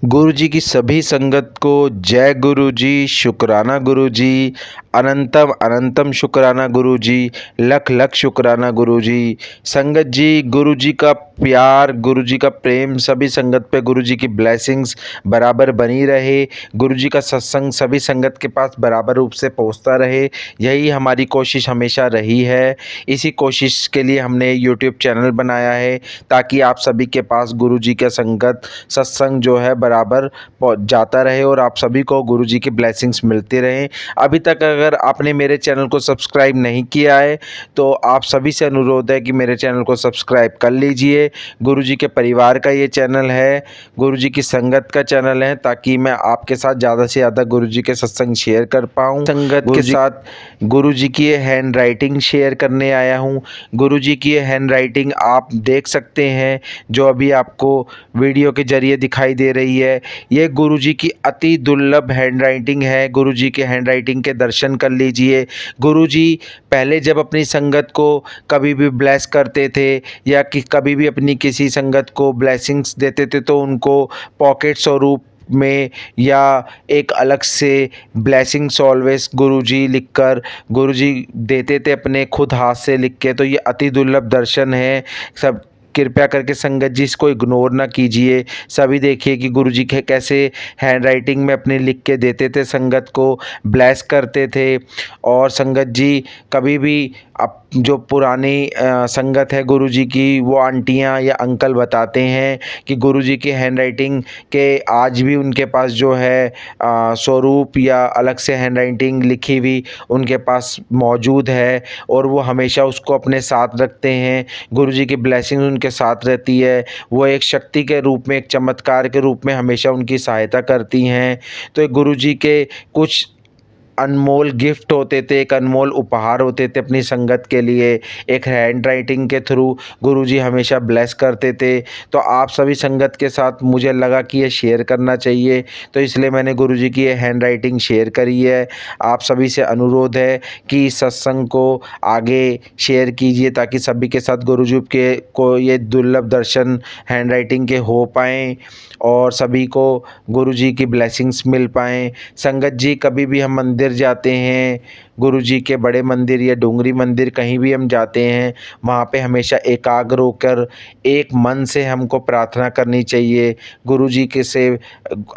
गुरु जी की सभी संगत को जय गुरु जी, शुक्राना गुरु जी, अनंतम अनंतम शुक्राना गुरु जी, लख लख शुक्राना गुरु जी। संगत जी, गुरु जी का प्यार, गुरु जी का प्रेम सभी संगत पे, गुरु जी की ब्लेसिंग्स बराबर बनी रहे। गुरु जी का सत्संग सभी संगत के पास बराबर रूप से पहुंचता रहे, यही हमारी कोशिश हमेशा रही है। इसी कोशिश के लिए हमने यूट्यूब चैनल बनाया है, ताकि आप सभी के पास गुरु जी का संगत सत्संग जो है बराबर जाता रहे और आप सभी को गुरु जी की ब्लेसिंग्स मिलती रहें। अभी तक अगर आपने मेरे चैनल को सब्सक्राइब नहीं किया है तो आप सभी से अनुरोध है कि मेरे चैनल को सब्सक्राइब कर लीजिए। गुरु जी के परिवार का ये चैनल है, गुरु जी की संगत का चैनल है, ताकि मैं आपके साथ ज़्यादा से ज़्यादा गुरु जी के सत्संग शेयर कर पाऊँ। संगत के साथ गुरु जी की ये हैंड राइटिंग शेयर करने आया हूँ। गुरु जी की ये हैंड राइटिंग आप देख सकते हैं, जो अभी आपको वीडियो के जरिए दिखाई दे रही है। ये गुरु जी की अति दुर्लभ हैंड राइटिंग है। गुरु जी के हैंड राइटिंग के दर्शन कर लीजिए। गुरु जी पहले जब अपनी संगत को कभी भी ब्लेस करते थे या कि कभी भी अपनी किसी संगत को ब्लेसिंग्स देते थे, तो उनको पॉकेट स्वरूप में या एक अलग से ब्लेसिंग्स ऑलवेज गुरुजी लिखकर गुरुजी देते थे, अपने खुद हाथ से लिख के। तो ये अति दुर्लभ दर्शन है। सब कृपया करके संगत जी इसको इग्नोर ना कीजिए। सभी देखिए कि गुरुजी के कैसे हैंड राइटिंग में अपने लिख के देते थे, संगत को ब्लेस करते थे। और संगत जी कभी भी अब जो पुरानी संगत है गुरुजी की, वो आंटियां या अंकल बताते हैं कि गुरुजी की हैंड राइटिंग के आज भी उनके पास जो है स्वरूप या अलग से हैंड राइटिंग लिखी हुई उनके पास मौजूद है, और वो हमेशा उसको अपने साथ रखते हैं। गुरुजी की ब्लेसिंग उनके साथ रहती है। वो एक शक्ति के रूप में, एक चमत्कार के रूप में हमेशा उनकी सहायता करती हैं। तो गुरुजी के कुछ अनमोल गिफ्ट होते थे, एक अनमोल उपहार होते थे अपनी संगत के लिए। एक हैंड राइटिंग के थ्रू गुरुजी हमेशा ब्लेस करते थे। तो आप सभी संगत के साथ मुझे लगा कि ये शेयर करना चाहिए, तो इसलिए मैंने गुरुजी की ये हैंड राइटिंग शेयर करी है। आप सभी से अनुरोध है कि इस सत्संग को आगे शेयर कीजिए, ताकि सभी के साथ गुरुजी के को ये दुर्लभ दर्शन हैंड राइटिंग के हो पाएँ और सभी को गुरुजी की ब्लेसिंग्स मिल पाएँ। संगत जी, कभी भी हम मंदिर जाते हैं, गुरुजी के बड़े मंदिर या डोंगरी मंदिर, कहीं भी हम जाते हैं, वहाँ पे हमेशा एकाग्र होकर एक मन से हमको प्रार्थना करनी चाहिए। गुरुजी के से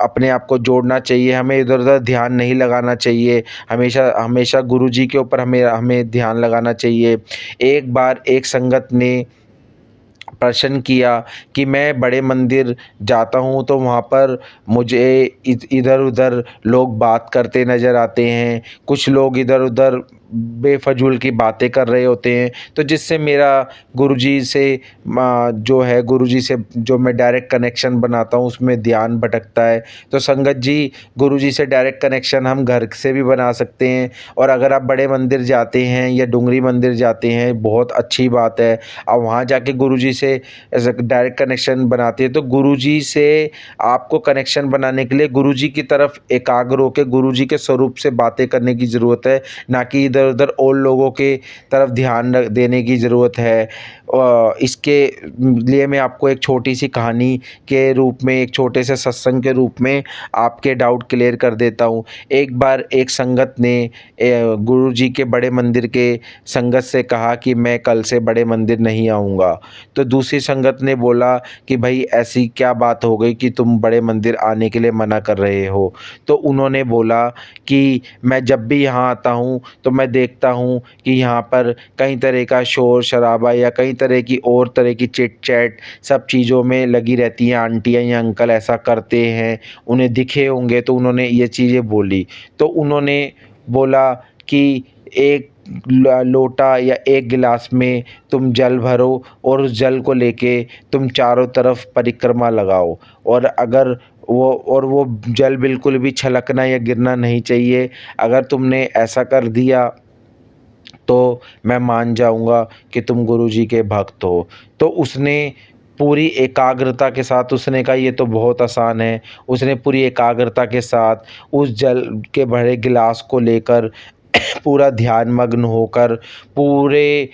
अपने आप को जोड़ना चाहिए। हमें इधर-उधर ध्यान नहीं लगाना चाहिए। हमेशा हमेशा गुरुजी के ऊपर हमें हमें ध्यान लगाना चाहिए। एक बार एक संगत ने प्रश्न किया कि मैं बड़े मंदिर जाता हूँ तो वहाँ पर मुझे इधर-उधर लोग बात करते नज़र आते हैं। कुछ लोग इधर-उधर बेफजूल की बातें कर रहे होते हैं, तो जिससे मेरा गुरुजी से जो है गुरुजी से जो मैं डायरेक्ट कनेक्शन बनाता हूँ उसमें ध्यान भटकता है। तो संगत जी, गुरुजी से डायरेक्ट कनेक्शन हम घर से भी बना सकते हैं। और अगर आप बड़े मंदिर जाते हैं या डोंगरी मंदिर जाते हैं, बहुत अच्छी बात है। अब वहाँ जाके गुरुजी से ऐसा डायरेक्ट कनेक्शन बनाते हैं, तो गुरुजी से आपको कनेक्शन बनाने के लिए गुरुजी की तरफ एकाग्र होकर गुरुजी के स्वरूप से बातें करने की ज़रूरत है, ना कि इधर उधर और लोगों के तरफ ध्यान देने की ज़रूरत है। इसके लिए मैं आपको एक छोटी सी कहानी के रूप में, एक छोटे से सत्संग के रूप में आपके डाउट क्लियर कर देता हूँ। एक बार एक संगत ने गुरुजी के बड़े मंदिर के संगत से कहा कि मैं कल से बड़े मंदिर नहीं आऊँगा। तो दूसरी संगत ने बोला कि भाई ऐसी क्या बात हो गई कि तुम बड़े मंदिर आने के लिए मना कर रहे हो। तो उन्होंने बोला कि मैं जब भी यहाँ आता हूँ तो मैं देखता हूँ कि यहाँ पर कई तरह का शोर शराबा या कई तरह की और तरह की चिट चैट सब चीज़ों में लगी रहती हैं। आंटियाँ या अंकल ऐसा करते हैं, उन्हें दिखे होंगे, तो उन्होंने ये चीज़ें बोली। तो उन्होंने बोला कि एक लोटा या एक गिलास में तुम जल भरो और उस जल को लेके तुम चारों तरफ परिक्रमा लगाओ, और अगर वो जल बिल्कुल भी छलकना या गिरना नहीं चाहिए। अगर तुमने ऐसा कर दिया तो मैं मान जाऊँगा कि तुम गुरुजी के भक्त हो। तो उसने पूरी एकाग्रता के साथ, उसने कहा ये तो बहुत आसान है। उसने पूरी एकाग्रता के साथ उस जल के भरे गिलास को लेकर पूरा ध्यान मग्न होकर पूरे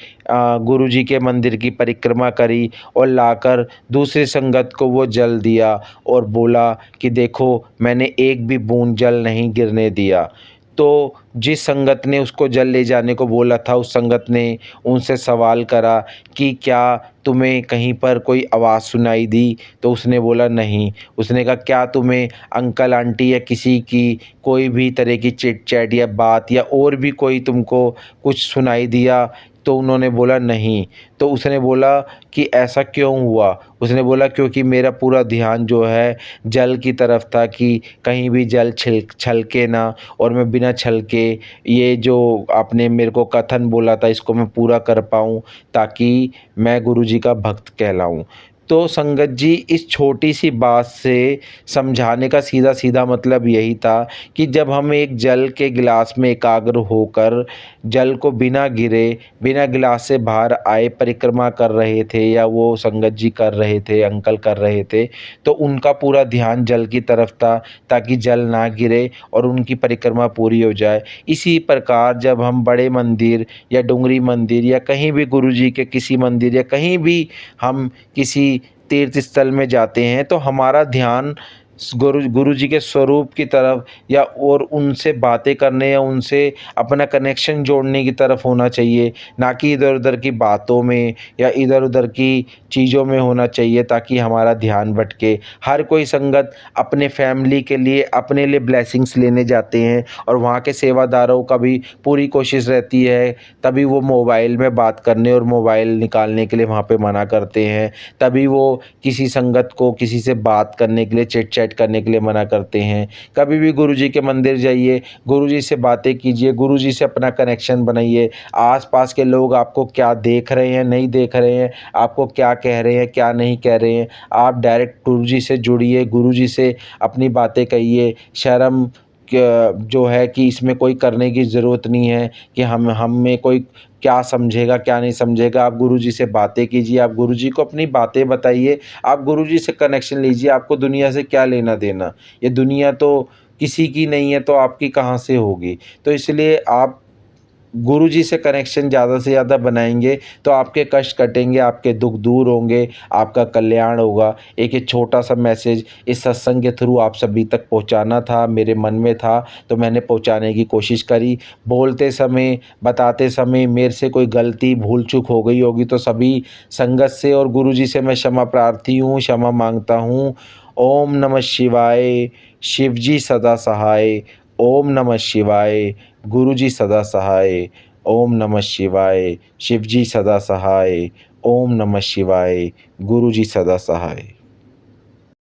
गुरुजी के मंदिर की परिक्रमा करी और लाकर दूसरी संगत को वो जल दिया और बोला कि देखो मैंने एक भी बूंद जल नहीं गिरने दिया। तो जिस संगत ने उसको जल ले जाने को बोला था, उस संगत ने उनसे सवाल करा कि क्या तुम्हें कहीं पर कोई आवाज़ सुनाई दी? तो उसने बोला नहीं। उसने कहा क्या तुम्हें अंकल आंटी या किसी की कोई भी तरह की चिट चैट या बात या और भी कोई तुमको कुछ सुनाई दिया? तो उन्होंने बोला नहीं। तो उसने बोला कि ऐसा क्यों हुआ? उसने बोला क्योंकि मेरा पूरा ध्यान जो है जल की तरफ था कि कहीं भी जल छलके ना, और मैं बिना छलके ये जो आपने मेरे को कथन बोला था इसको मैं पूरा कर पाऊँ, ताकि मैं गुरुजी का भक्त कहलाऊँ। तो संगत जी, इस छोटी सी बात से समझाने का सीधा-सीधा मतलब यही था कि जब हम एक जल के गिलास में एकाग्र होकर जल को बिना गिरे, बिना गिलास से बाहर आए परिक्रमा कर रहे थे, या वो संगत जी कर रहे थे, अंकल कर रहे थे, तो उनका पूरा ध्यान जल की तरफ था ताकि जल ना गिरे और उनकी परिक्रमा पूरी हो जाए। इसी प्रकार जब हम बड़े मंदिर या डुंगरी मंदिर या कहीं भी गुरुजी के किसी मंदिर या कहीं भी हम किसी तीर्थ स्थल में जाते हैं, तो हमारा ध्यान गुरुजी के स्वरूप की तरफ या और उनसे बातें करने या उनसे अपना कनेक्शन जोड़ने की तरफ होना चाहिए, ना कि इधर-उधर की बातों में या इधर-उधर की चीज़ों में होना चाहिए, ताकि हमारा ध्यान भटके। हर कोई संगत अपने फैमिली के लिए, अपने लिए ब्लेसिंग्स लेने जाते हैं और वहाँ के सेवादारों का भी पूरी कोशिश रहती है, तभी वो मोबाइल में बात करने और मोबाइल निकालने के लिए वहाँ पे मना करते हैं। तभी वो किसी संगत को किसी से बात करने के लिए, चिट-चैट करने के लिए मना करते हैं। कभी भी गुरुजी के मंदिर जाइए, गुरुजी से बातें कीजिए, गुरुजी से अपना कनेक्शन बनाइए। आस-पास के लोग आपको क्या देख रहे हैं, नहीं देख रहे हैं, आपको क्या कह रहे हैं, क्या नहीं कह रहे हैं, आप डायरेक्ट गुरुजी से जुड़िए, गुरुजी से अपनी बातें कहिए। शर्म जो है कि इसमें कोई करने की ज़रूरत नहीं है कि हम में कोई क्या समझेगा, क्या नहीं समझेगा। आप गुरुजी से बातें कीजिए, आप गुरुजी को अपनी बातें बताइए, आप गुरुजी से कनेक्शन लीजिए। आपको दुनिया से क्या लेना-देना? ये दुनिया तो किसी की नहीं है, तो आपकी कहाँ से होगी? तो इसलिए आप गुरुजी से कनेक्शन ज़्यादा से ज़्यादा बनाएँगे, तो आपके कष्ट कटेंगे, आपके दुःख दूर होंगे, आपका कल्याण होगा। एक ये छोटा-सा मैसेज इस सत्संग के थ्रू आप सभी तक पहुँचाना था, मेरे मन में था, तो मैंने पहुँचाने की कोशिश करी। बोलते समय, बताते समय मेरे से कोई गलती, भूल-चूक हो गई होगी तो सभी संगत से और गुरुजी से मैं क्षमा प्रार्थी हूँ, क्षमा माँगता हूँ। ओम नमः शिवाय, शिव जी सदा सहाय। ओम नमः शिवाय, गुरुजी सदा सहाय। ओम नमः शिवाय, शिवजी सदा सहाय। ओम नमः शिवाय, गुरुजी सदा सहाय।